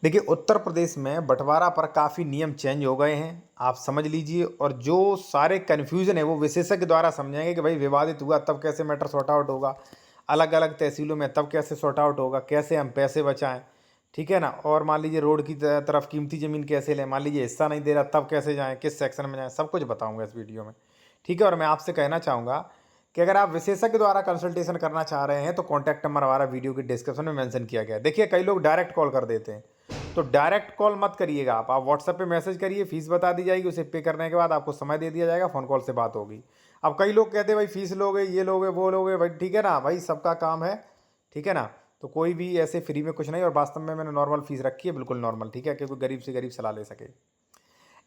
देखिए, उत्तर प्रदेश में बँटवारा पर काफ़ी नियम चेंज हो गए हैं, आप समझ लीजिए। और जो सारे कन्फ्यूज़न है वो विशेषज्ञ द्वारा समझाएँगे कि भाई विवादित हुआ तब कैसे मैटर सॉर्ट आउट होगा, अलग-अलग तहसीलों में तब कैसे सॉर्ट आउट होगा, कैसे हम पैसे बचाएँ, ठीक है ना? और मान लीजिए रोड की तरफ कीमती ज़मीन कैसे लें, मान लीजिए हिस्सा नहीं दे रहा तब कैसे जाएँ, किस सेक्शन में जाएँ, सब कुछ बताऊँगा इस वीडियो में, ठीक है? और मैं आपसे कहना चाहूँगा कि अगर आप विशेषज्ञ द्वारा कंसल्टेशन करना चाह रहे हैं तो कॉन्टैक्ट नंबर हमारा वीडियो के डिस्क्रिप्शन में मेंशन किया गया है। देखिए, कई लोग डायरेक्ट कॉल कर देते हैं, तो डायरेक्ट कॉल मत करिएगा आप व्हाट्सएप पे मैसेज करिए, फीस बता दी जाएगी, उसे पे करने के बाद आपको समय दे दिया जाएगा, फ़ोन कॉल से बात होगी। अब कई लोग कहते हैं भाई फीस लोगे, ये लोगे, वो लोगे, भाई ठीक है ना, भाई सबका काम है, ठीक है ना? तो कोई भी ऐसे फ्री में कुछ नहीं, और वास्तव में मैंने नॉर्मल फीस रखी है, बिल्कुल नॉर्मल, ठीक है? कि कोई गरीब से गरीब सलाह ले सके।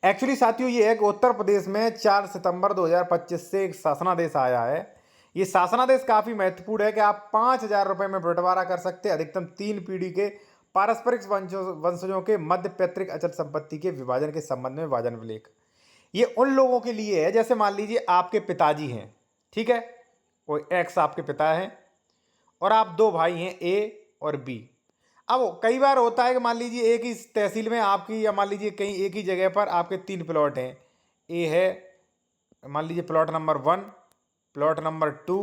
एक्चुअली साथियों, ये है कि उत्तर प्रदेश में 4 सितंबर 2025 से एक शासनादेश आया है। ये शासनादेश काफ़ी महत्वपूर्ण है कि आप 5,000 रुपये में बँटवारा कर सकते हैं अधिकतम 3 पीढ़ी के पारस्परिक वंशजों के मध्य पैतृक अचल संपत्ति के विभाजन के संबंध में विभाजन विलेख। ये उन लोगों के लिए है, जैसे मान लीजिए आपके पिताजी हैं, ठीक है? कोई एक्स आपके पिता हैं और आप 2 भाई हैं, ए और बी। अब कई बार होता है कि मान लीजिए एक ही तहसील में आपकी, या मान लीजिए कहीं एक ही जगह पर आपके 3 प्लॉट हैं। ए है, मान लीजिए plot number 1, plot number 2,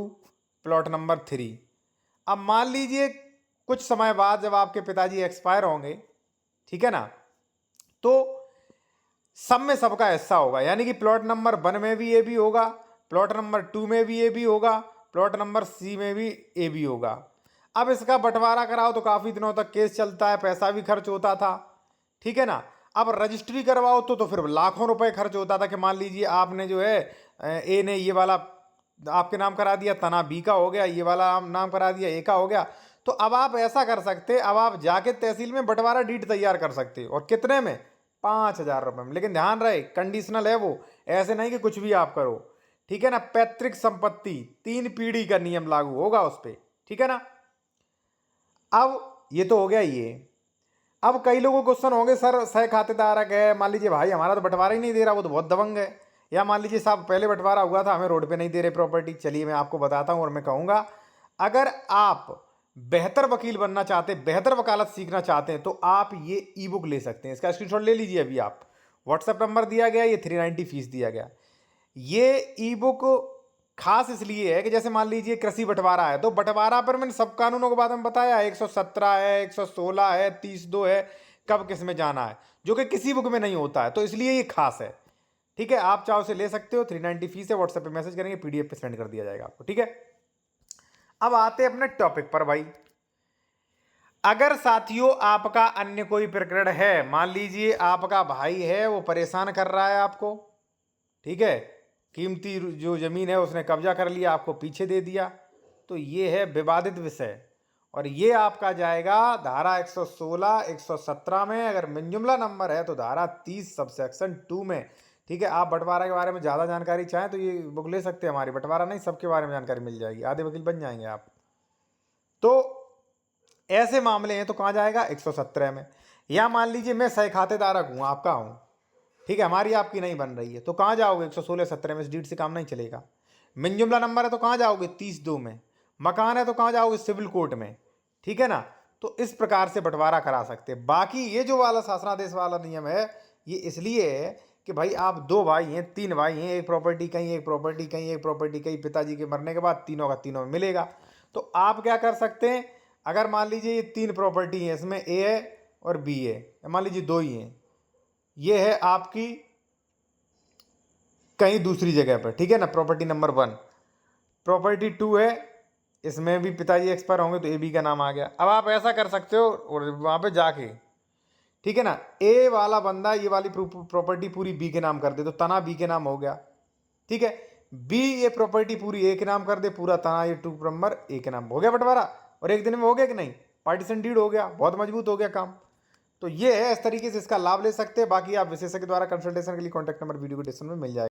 plot number 3। अब मान लीजिए कुछ समय बाद जब आपके पिताजी एक्सपायर होंगे, ठीक है ना, तो सब में सबका हिस्सा होगा, यानी कि प्लॉट नंबर 1 में भी ए बी होगा, प्लॉट नंबर 2 में भी ए बी होगा, प्लॉट नंबर सी में भी ए बी होगा। अब इसका बंटवारा कराओ तो काफ़ी दिनों तक केस चलता है, पैसा भी खर्च होता था, ठीक है ना? अब रजिस्ट्री करवाओ तो फिर लाखों रुपए खर्च होता था कि मान लीजिए आपने जो है ए ने ये वाला आपके नाम करा दिया, तना बी का हो गया, ये वाला नाम करा दिया, ए का हो गया। तो अब आप ऐसा कर सकते, अब आप जाके तहसील में बंटवारा डीड तैयार कर सकते हो, और कितने में? 5,000 रुपये में। लेकिन ध्यान रहे, कंडीशनल है वो, ऐसे नहीं कि कुछ भी आप करो, ठीक है ना? पैतृक संपत्ति 3 पीढ़ी का नियम लागू होगा उस पर, ठीक है ना? अब ये तो हो गया ये। अब कई लोगों को क्वेश्चन होंगे, सर सह खातेदारक है, मान लीजिए भाई हमारा तो बंटवारा ही नहीं दे रहा, वो तो बहुत दबंग है, या मान लीजिए साहब पहले बंटवारा हुआ था, हमें रोड पे नहीं दे रहे प्रॉपर्टी। चलिए मैं आपको बताता हूँ, और मैं कहूँगा अगर आप बेहतर वकील बनना चाहते हैं, बेहतर वकालत सीखना चाहते हैं, तो आप ये ई बुक ले सकते हैं। इसका स्क्रीनशॉट ले लीजिए अभी आप, व्हाट्सएप नंबर दिया गया, ये 390 फीस दिया गया। ये ई बुक खास इसलिए है कि जैसे मान लीजिए कृषि बंटवारा है, तो बंटवारा पर मैंने सब कानूनों के बारे में बताया, 117 है, 116 है, 30(2) है, कब किस में जाना है, जो कि किसी बुक में नहीं होता है, तो इसलिए ये खास है, ठीक है? आप चाहो उसे ले सकते हो, 390 फीस है, व्हाट्सएप पे मैसेज करेंगे, पीडीएफ पे सेंड कर दिया जाएगा आपको, ठीक है? अब आते हैं अपने टॉपिक पर भाई। अगर साथियों आपका अन्य कोई प्रकरण है, मान लीजिए आपका भाई है, वो परेशान कर रहा है आपको, ठीक है, कीमती जो जमीन है उसने कब्जा कर लिया, आपको पीछे दे दिया, तो ये है विवादित विषय, और ये आपका जाएगा धारा 116, 117 में। अगर मिनजुमला नंबर है तो धारा 30 सबसेक्शन 2 में, ठीक है? आप बंटवारा के बारे में ज़्यादा जानकारी चाहें तो ये बुक ले सकते हैं हमारी, बंटवारा नहीं सबके बारे में जानकारी मिल जाएगी, आधे वकील बन जाएंगे आप। तो ऐसे मामले हैं तो कहाँ जाएगा? 117 में। या मान लीजिए मैं सह खातेदारक हूँ, आपका हूँ, ठीक है, हमारी आपकी नहीं बन रही है, तो कहाँ जाओगे? 116-17 में, इस डीड से काम नहीं चलेगा। मिनजुमला नंबर है तो कहाँ जाओगे? 30(2) में। मकान है तो कहाँ जाओगे? सिविल कोर्ट में, ठीक है ना? तो इस प्रकार से बंटवारा करा सकते हैं। बाकी ये जो वाला शासनादेश वाला नियम है, ये इसलिए है कि भाई आप 2 भाई हैं, 3 भाई हैं, एक प्रॉपर्टी कहीं, एक प्रॉपर्टी कहीं, एक प्रॉपर्टी कहीं, पिताजी के मरने के बाद तीनों का तीनों में मिलेगा। तो आप क्या कर सकते हैं, अगर मान लीजिए ये 3 प्रॉपर्टी हैं, इसमें ए है और बी है, मान लीजिए 2 ही हैं, ये है आपकी कहीं दूसरी जगह पर, ठीक है ना, प्रॉपर्टी नंबर 1। प्रॉपर्टी 2 है, इसमें भी पिताजी एक्सपायर होंगे तो ए बी का नाम आ गया। अब आप ऐसा कर सकते हो, और वहाँ पे जाके, ठीक है ना, ए वाला बंदा ये वाली प्रॉपर्टी पूरी बी के नाम कर दे, तो तना बी के नाम हो गया, ठीक है? बी ये प्रॉपर्टी पूरी ए के नाम कर दे, पूरा तना ये 2 नंबर ए के नाम, हो गया बंटवारा। और एक दिन में हो गया कि नहीं? पार्टीशन डीड हो गया, बहुत मजबूत हो गया काम। तो ये है, इस तरीके से इसका लाभ ले सकते हैं। बाकी आप विशेषज्ञ द्वारा कंसल्टेशन के लिए कॉन्टैक्ट नंबर वीडियो को डिस्क्रिप्शन में मिल जाएगा।